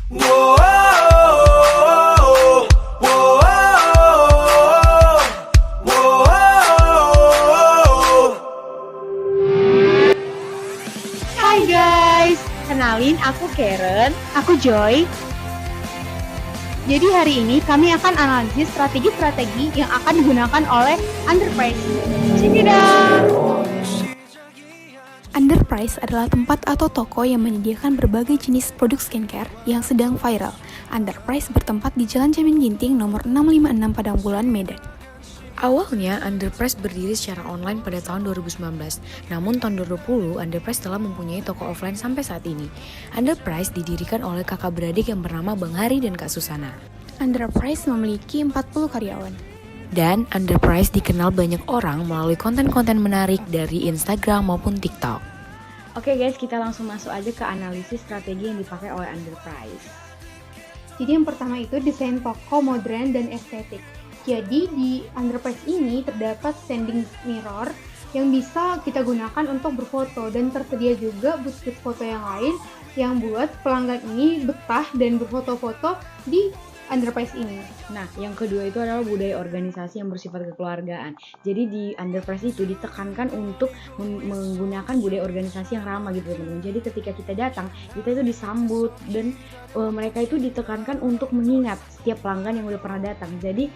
Whoa, whoa, whoa. Hai guys, kenalin aku Karen, aku Joy. Jadi hari ini kami akan analisis strategi-strategi yang akan digunakan oleh Underprice. Check it out! Underprice adalah tempat atau toko yang menyediakan berbagai jenis produk skincare yang sedang viral. Underprice bertempat di Jalan Jamin Ginting nomor 656 Padang Bulan, Medan. Awalnya, Underprice berdiri secara online pada tahun 2019. Namun tahun 2020, Underprice telah mempunyai toko offline sampai saat ini. Underprice didirikan oleh kakak beradik yang bernama Bang Hari dan Kak Susana. Underprice memiliki 40 karyawan. Dan Underprice dikenal banyak orang melalui konten-konten menarik dari Instagram maupun TikTok. Oke guys, kita langsung masuk aja ke analisis strategi yang dipakai oleh Underprice. Jadi yang pertama itu desain toko modern dan estetik. Jadi di Underprice ini terdapat standing mirror yang bisa kita gunakan untuk berfoto dan tersedia juga booth foto yang lain yang buat pelanggan ini betah dan berfoto-foto di Underprice ini. Nah, yang kedua itu adalah budaya organisasi yang bersifat kekeluargaan. Jadi di Underprice itu ditekankan untuk menggunakan budaya organisasi yang ramah gitu teman-teman. Jadi ketika kita datang, kita itu disambut dan mereka itu ditekankan untuk mengingat setiap pelanggan yang udah pernah datang. Jadi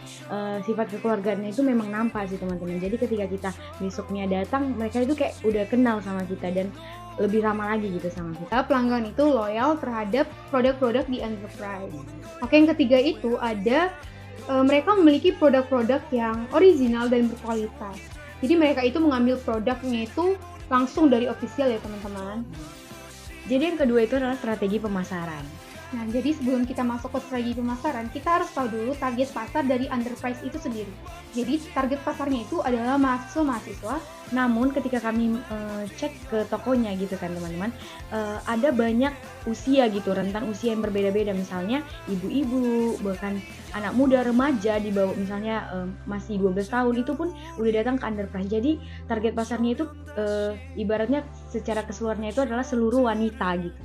sifat kekeluargaannya itu memang nampak sih teman-teman. Jadi ketika kita besoknya datang, mereka itu kayak udah kenal sama kita dan lebih ramah lagi gitu sama kita. Pelanggan itu loyal terhadap produk-produk di Underprice. Oke, yang ketiga itu ada mereka memiliki produk-produk yang original dan berkualitas. Jadi mereka itu mengambil produknya itu langsung dari official ya teman-teman. Jadi yang kedua itu adalah strategi pemasaran. Nah, jadi sebelum kita masuk ke strategi pemasaran, kita harus tahu dulu target pasar dari Underprice itu sendiri. Jadi target pasarnya itu adalah mahasiswa. Namun ketika kami cek ke tokonya gitu kan teman-teman, ada banyak usia gitu, rentan usia yang berbeda-beda. Misalnya ibu-ibu, bahkan anak muda, remaja di bawah misalnya masih 12 tahun itu pun udah datang ke Underprice. Jadi target pasarnya itu ibaratnya secara keseluruhannya itu adalah seluruh wanita gitu.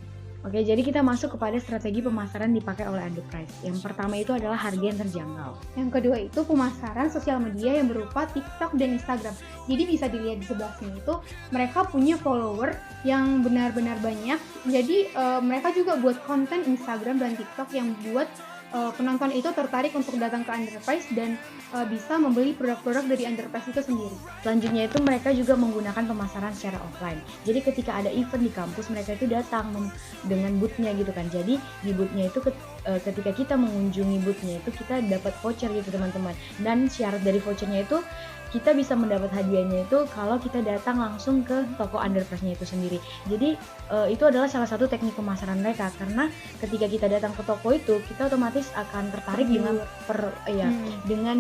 Oke, jadi kita masuk kepada strategi pemasaran dipakai oleh Underprice. Yang pertama itu adalah harga yang terjangkau. Yang kedua itu pemasaran sosial media yang berupa TikTok dan Instagram. Jadi bisa dilihat di sebelah sini itu mereka punya follower yang benar-benar banyak. Jadi mereka juga buat konten Instagram dan TikTok yang buat penonton itu tertarik untuk datang ke Underprice dan bisa membeli produk-produk dari Underprice itu sendiri. Selanjutnya itu mereka juga menggunakan pemasaran secara offline. Jadi ketika ada event di kampus mereka itu datang dengan booth-nya gitu kan. Jadi di booth-nya itu ketika kita mengunjungi booth-nya itu kita dapat voucher gitu teman-teman. Dan syarat dari vouchernya itu kita bisa mendapat hadiahnya itu kalau kita datang langsung ke toko Underprice-nya itu sendiri. Jadi itu adalah salah satu teknik pemasaran mereka karena ketika kita datang ke toko itu kita otomatis akan tertarik dengan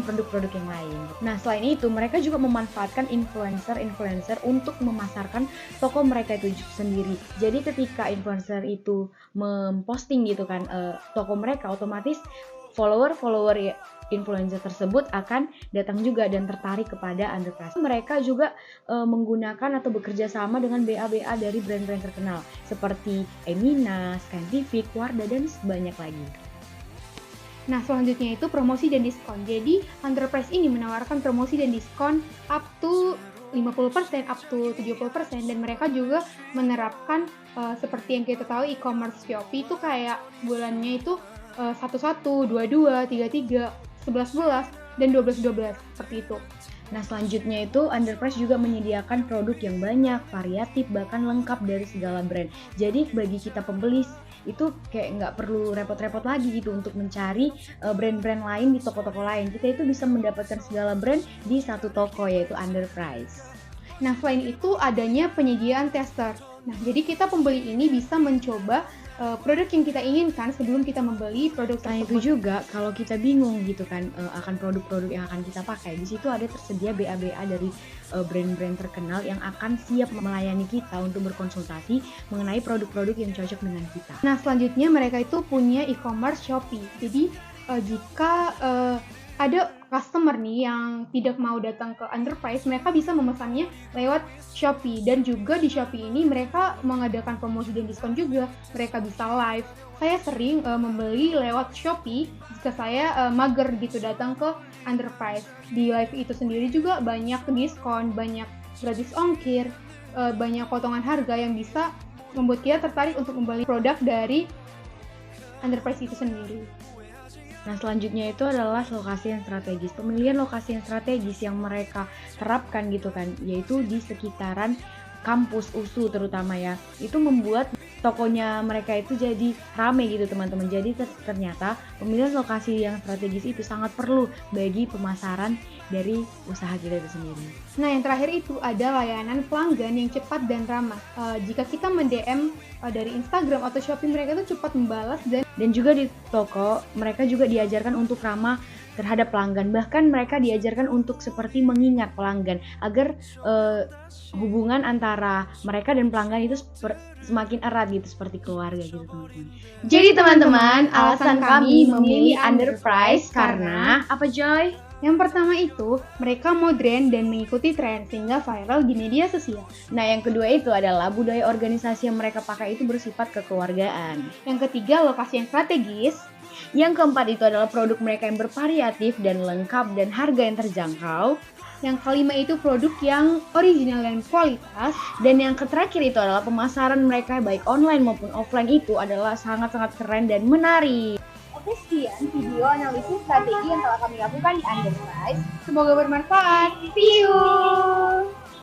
produk-produk yang lain. Nah, selain itu mereka juga memanfaatkan influencer untuk memasarkan toko mereka itu sendiri. Jadi ketika influencer itu memposting gitu kan toko mereka, otomatis follower influencer tersebut akan datang juga dan tertarik kepada Underprice. Mereka juga menggunakan atau bekerja sama dengan BA-BA dari brand-brand terkenal seperti Emina, Scientific, Wardah, dan banyak lagi. Nah, selanjutnya itu promosi dan diskon. Jadi, Underprice ini menawarkan promosi dan diskon up to 50%, up to 70%, dan mereka juga menerapkan seperti yang kita tahu e-commerce Shopee itu kayak bulannya itu 11, 22, 33, 11, dan 12 seperti itu. Nah, selanjutnya itu Underprice juga menyediakan produk yang banyak, variatif, bahkan lengkap dari segala brand. Jadi bagi kita pembeli itu kayak nggak perlu repot-repot lagi gitu untuk mencari brand-brand lain di toko-toko lain. Kita itu bisa mendapatkan segala brand di satu toko yaitu Underprice. Nah, selain itu adanya penyediaan tester. Nah, jadi kita pembeli ini bisa mencoba produk yang kita inginkan sebelum kita membeli produk tersebut. Nah, itu juga kalau kita bingung gitu kan akan produk-produk yang akan kita pakai, di situ ada tersedia BA-BA dari brand-brand terkenal yang akan siap melayani kita untuk berkonsultasi mengenai produk-produk yang cocok dengan kita. Nah, selanjutnya mereka itu punya e-commerce Shopee. Jadi jika ada customer nih yang tidak mau datang ke Underprice, mereka bisa memesannya lewat Shopee. Dan juga di Shopee ini mereka mengadakan promosi dan diskon juga. Mereka bisa live saya sering membeli lewat Shopee jika saya mager gitu datang ke Underprice. Di live itu sendiri juga banyak diskon, banyak gratis ongkir, banyak potongan harga yang bisa membuat kita tertarik untuk membeli produk dari Underprice itu sendiri. Nah, selanjutnya itu adalah lokasi yang strategis. Pemilihan lokasi yang strategis yang mereka terapkan gitu kan, yaitu di sekitaran kampus USU terutama ya. Itu membuat tokonya mereka itu jadi rame gitu teman-teman. Jadi ternyata pemilihan lokasi yang strategis itu sangat perlu bagi pemasaran dari usaha kita itu sendiri. Nah, yang terakhir itu ada layanan pelanggan yang cepat dan ramah. Jika kita mend-DM dari Instagram atau Shopee, mereka itu cepat membalas dan juga di toko mereka juga diajarkan untuk ramah terhadap pelanggan. Bahkan mereka diajarkan untuk seperti mengingat pelanggan agar hubungan antara mereka dan pelanggan itu semakin erat gitu, seperti keluarga gitu teman-teman. Jadi teman-teman, alasan kami memilih Underprice karena apa Joy? Yang pertama itu, mereka modern dan mengikuti tren sehingga viral di media sosial. Nah, yang kedua itu adalah budaya organisasi yang mereka pakai itu bersifat kekeluargaan. Yang ketiga, lokasi yang strategis. Yang keempat itu adalah produk mereka yang bervariatif dan lengkap dan harga yang terjangkau. Yang kelima itu produk yang original dan kualitas. Dan yang terakhir itu adalah pemasaran mereka baik online maupun offline itu adalah sangat-sangat keren dan menarik. Oke, sekian video analisis strategi yang telah kami lakukan di Underprice. Semoga bermanfaat. See you!